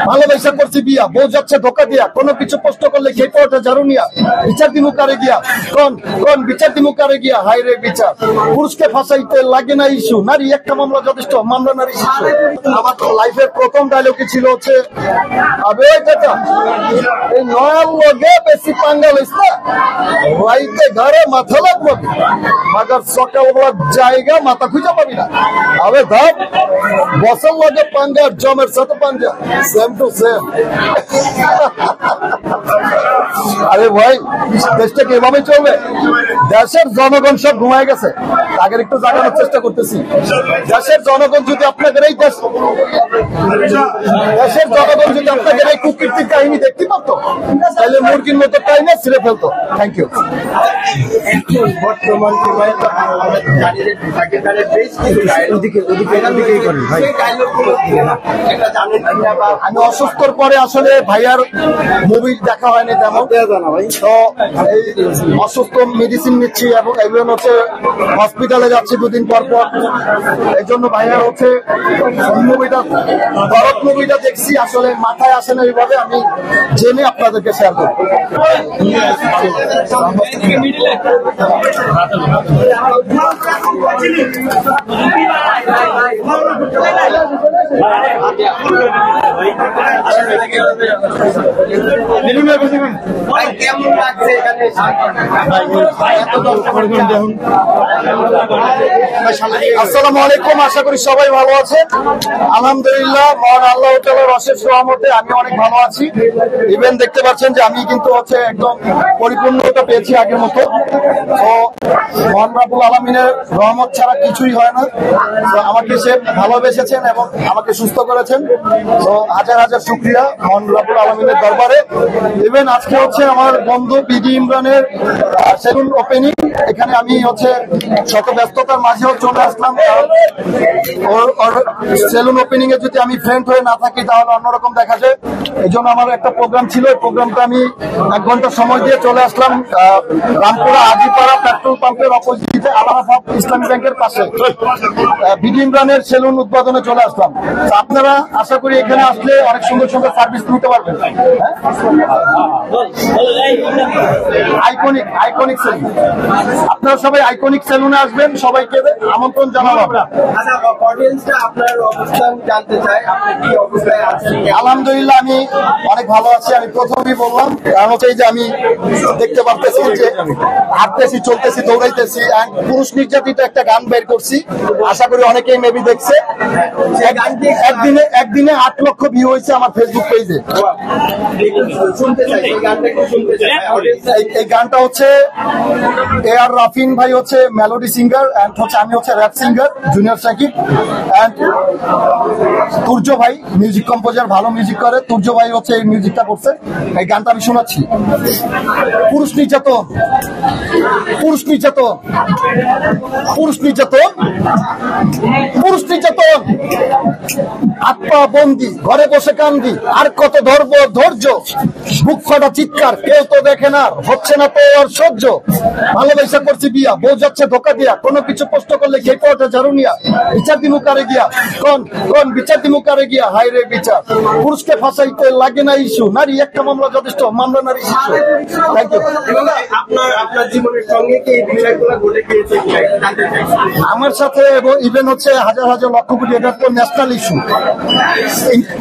ভালোবাসা করছি বিয়া, বউ যাচ্ছে ধোকা দিয়া, কোনো কিছু প্রশ্ন করলে খেয়ে পড়ে ঝাড়ু নিয়া, বিচার দিমু কারে গিয়া, কোন বিচার দিমু কারে গিয়া, হাই রে বিচার। পুরুষকে ফাঁসাইতে লাগে না ইস্যু, নারী একটা মামলা যথেষ্ট, মামলা নারী শিশু। আমার লাইফের প্রথম ডায়লগই ছিল হচ্ছে, আবে চাচা এই নয়াল লগে বেশি পাঙ্গা লইস না, রাইতে ঘরে মাথা লাগবে, মাগার সকালবেলা জায়গা মাথা খুঁজে পাবি না। আবে ধাপ বছর লগে পাঙ্গা, জমের সাথে পাঙ্গা, সেম টু সেম। আরে ভাই দেশটা কি এভাবে চলবে? দেশের জনগণ সব ঘুমায় গেছে, আগের একটু জাগানোর চেষ্টা করতেছি। দেশের জনগণ যদি আপনাদের এই দেশের জনগণ যদি আপনাদের এই কুকীর্তির কাহিনী দেখতে পারতো, তাহলে মুরগির মতো টাইমে ছিঁড়ে ফেলতো। Thank you. বর্তমান সময়ে আমি অসুস্থর পরে আসলে ভাইয়ার মুভি দেখা হয়নি তেমন, তো অসুস্থ মেডিসিন নিচ্ছি এবং এগুলো হচ্ছে হসপিটালে যাচ্ছি দুদিন পর পর। এই জন্য ভাইয়ার হচ্ছে মুভিটা, দরদ মুভিটা দেখছি, আসলে মাথায় আসে না এইভাবে, আমি জেনে আপনাদেরকে শেয়ার করব। কেমন লাগছে এখানে? আসসালামু আলাইকুম, আশা করি সবাই ভালো আছেন। আলহামদুলিল্লাহ, মহান আল্লাহ তাআলার অশেষ রহমতে আমি অনেক ভালো আছি। ইভেন দেখতে পাচ্ছেন যে আমি কিন্তু হচ্ছে একদম পরিপূর্ণতা পেয়েছি আগের মতো। তো মহান রাব্বুল আলামিনের রহমত ছাড়া কিছুই হয় না। তো আমাকে সে ভালোবেসেছেন এবং আমাকে সুস্থ করেছেন, তো হাজার হাজার শুকরিয়া মহান রাব্বুল আলামিনের দরবারে। ইভেন আজকে হচ্ছে আমার বন্ধু বিডি ইমরানের সেলুন ওপেনিং, এখানে আমি হচ্ছে শত ব্যস্ততার মাঝেও চলে আসলাম। ওর সেলুন ওপেনিং এ যদি আমি ফ্রেন্ড হয়ে না থাকি তাহলে অন্যরকম দেখা যায়। এই জন্য আমার একটা প্রোগ্রাম ছিল, এই প্রোগ্রামটা আমি 1 ঘন্টা সময় দিয়ে চলে আসলাম রামপুরা আজিপাড়া পেট্রোল পাম্পের অপোজিটে আলাহাবাদ ইসলামী ব্যাংকের পাশে বিডি ইমরানের সেলুন উদ্বোধনে চলে আসলাম। আপনারা আশা করি এখানে আসলে অনেক সুন্দর সুন্দর সার্ভিস নিতে পারবেন। আইকনিক সেলুন, আপনারা সবাই আইকনিক সেলুনে আসবেন, সবাইকে আমন্ত্রণ জানাবো। আলহামদুলিল্লাহ আমি অনেক ভালো আছি। আমি প্রথমেই বললাম, কারণ হচ্ছে যে আমি দেখতে পারতেছি যে হাঁটতেছি, চলতেছি, দৌড়াইতেছি। পুরুষ নির্যাতিত একটা গান বের করছি, আশা করি অনেকেই মেবি দেখছে। একদিনে 8 লক্ষ ভিউ হয়েছে আমার ফেসবুক পেজে। এই গানটা হচ্ছে AR রাফিন ভাই হচ্ছে মেলোডি সিঙ্গার, এন্ড হচ্ছে আমি হচ্ছে rap singer junior Sakib, and Turjo ভাই মিউজিক কম্পোজার, ভালো মিউজিক করে। তুর্য ভাই হচ্ছে এই মিউজিকটা করছে। এই গানটা আমি শোনাচ্ছি। পুরুষ নির্যাতন, পুরুষ নির্যাতন, পুরুষ নির্যাতন, পুরুষ নির্যাতন, হাত পা বন্দি, ঘরে বসে কান্দি, আর কত ধৈর্য, বুক ফাটা চিৎকার, কেউ তো দেখে না, হচ্ছে না তো আর সহ্য। ভালোবাসা করছি বিয়া, বউ যাচ্ছে ধোকা দিয়া, কোনো কিছু প্রশ্ন করলে খেয়ে পড়ে ঝাড়ু নিয়া, বিচার দিমু কারে গিয়া, কোন বিচার দিমু কারে গিয়া, হাই রে বিচার। পুরুষকে ফাঁসাইতে লাগে না ইস্যু, নারী একটা মামলা যথেষ্ট, মামলা নারী শিশু। Thank you. আপনার জীবনের সঙ্গে কি এই বিষয়গুলো ঘটে গিয়েছে? আমার সাথে ইভেন হচ্ছে হাজার হাজার লক্ষ কোটি, এটা তো ন্যাশনাল ইস্যু,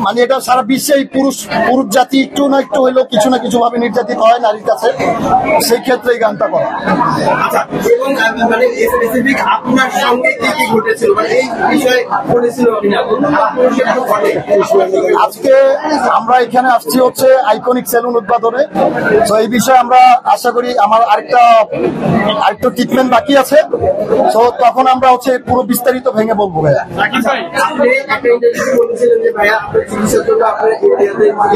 মানে এটা সারা বিশ্বেই পুরুষ জাতি একটু না একটু হইলেও কিছু না কিছু ভাবে নির্যাতিত হয় নারীর কাছে। সেই ক্ষেত্রে এই গানটা করা। আচ্ছা, এবং মানে স্পেসিফিক আপনার সঙ্গে কি কি ঘটেছিল, মানে এই বিষয়ে ঘটেছিল আজকে আমরা এখানে আসছি হচ্ছে আইকনিক সেলুন উদ্বোধনে। তো এই বিষয়ে আমরা আশা করি আমার আরেকটা ট্রিটমেন্ট বাকি আছে, তো তখন আমরা হচ্ছে পুরো বিস্তারিত ভেঙে বলবো। ভাইয়া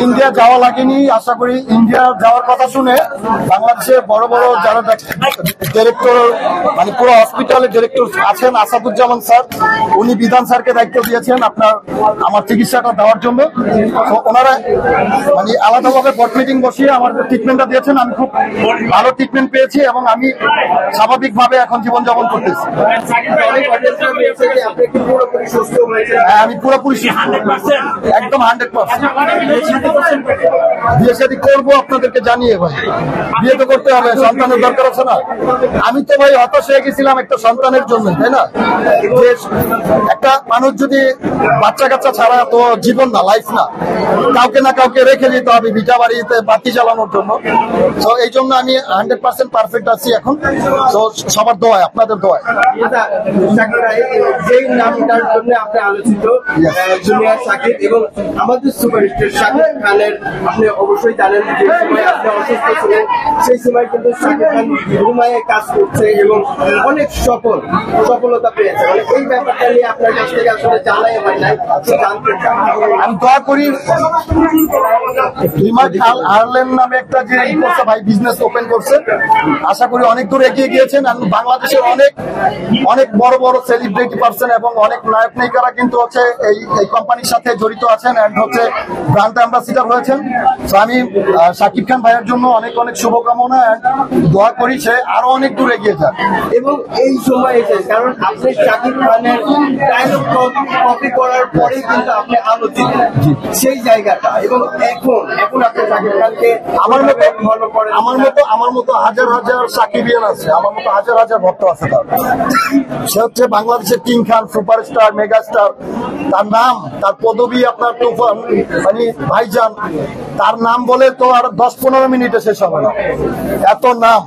ইন্ডিয়া যাওয়া লাগেনি, আশা করি ইন্ডিয়া যাওয়ার কথা শুনে বাংলাদেশে বড় বড় যারা ডিরেক্টর, মানে পুরো হসপিটালের ডিরেক্টর আছেন, আসাদুজ্জামান স্যার, উনি বিধান স্যারকে দায়িত্ব দিয়েছেন আমার চিকিৎসাটা দেওয়ার জন্য। তো ওনারা মানে আলাদাভাবে বোর্ড মিটিং বসিয়ে আমার ট্রিটমেন্টটা দিয়েছেন। আমি খুব ভালো ট্রিটমেন্ট পেয়েছি এবং আমি স্বাভাবিকভাবে এখন জীবনযাপন করতেছি। আমি পুরোপুরি একদম 100%। বিয়ে শাদী করবো আপনাদেরকে জানিয়ে ভাই, বিয়ে তো করতে হবে, সন্তানের দরকার আছে না। আমি তো ভাই হতাশ হয়ে গেছিলাম একটা সন্তানের জন্য, তাই না? যে একটা মানুষ যদি বাচ্চা কাচ্চা ছাড়া তো জীবন না, লাইফ না, কাউকে না কাউকে রেখে দিতে হবে ভিটা বাড়িতে বাতি চালানোর জন্য। তো এই জন্য আমি 100% পারফেক্ট আছি এখন। তো সবার দোয়ায়, আপনাদের দোয়ায়। আচ্ছা, শাকিব ভাই, যেই নামটার জন্য আপনি আলোচিত, জুনিয়র শাকিব, এবং আমাদের সুপারস্টার শাকিব খানের আপনি অবশ্যই জানেন যে সময় আপনি অসুস্থ ছিলেন, সেই সময় কিন্তু শাকিব খান ঘুমায়ে কাজ করছে এবং অনেক সফলতা পেয়েছে। মানে এই ব্যাপারটা নিয়ে আপনার কাছ থেকে আসলে জানাই হয় নাই, জানতে চান। আমি দোয়া করি আয়ারল্যান্ড নামে একটা যে করছে ভাই, বিজনেস ওপেন করছে, আশা করি অনেক দূর এগিয়ে গিয়েছেন। আমি বাংলাদেশের অনেক বড় বড় সেলিব্রিটি পার্সন এবং অনেক নায়ক নায়িকারা কিন্তু হচ্ছে এই কোম্পানির সাথে জড়িত আছেন এন্ড হচ্ছে ব্র্যান্ড অ্যাম্বাসিডার হয়েছেন। তো আমি শাকিব খান ভাইয়ের জন্য অনেক শুভকামনা, দোয়া করি সে আরো অনেক দূর এগিয়ে যাক। এবং এই সময় এসে, কারণ আপনি শাকিব খানের ডায়লগ কপি করার পরেই কিন্তু আপনি আলোচিত সেই জায়গাটা, এবং এখন আপনি শাকিব খানকে আমার ফলো করেন। আমার মতো হাজার হাজার সাকিবিয়ান আছে, আমার মতো হাজার হাজার ভক্ত আছে তার। সে হচ্ছে বাংলাদেশের কিং খান, সুপারস্টার, মেগাস্টার। তার নাম, তার পদবি আপনার তুফান, মানে ভাইজান। তার নাম বলে তো আর 10-15 মিনিটে শেষ হবে না, এত নাম।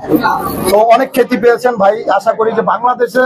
তো অনেক খ্যাতি পেয়েছেন ভাই। আশা করি যে বাংলাদেশে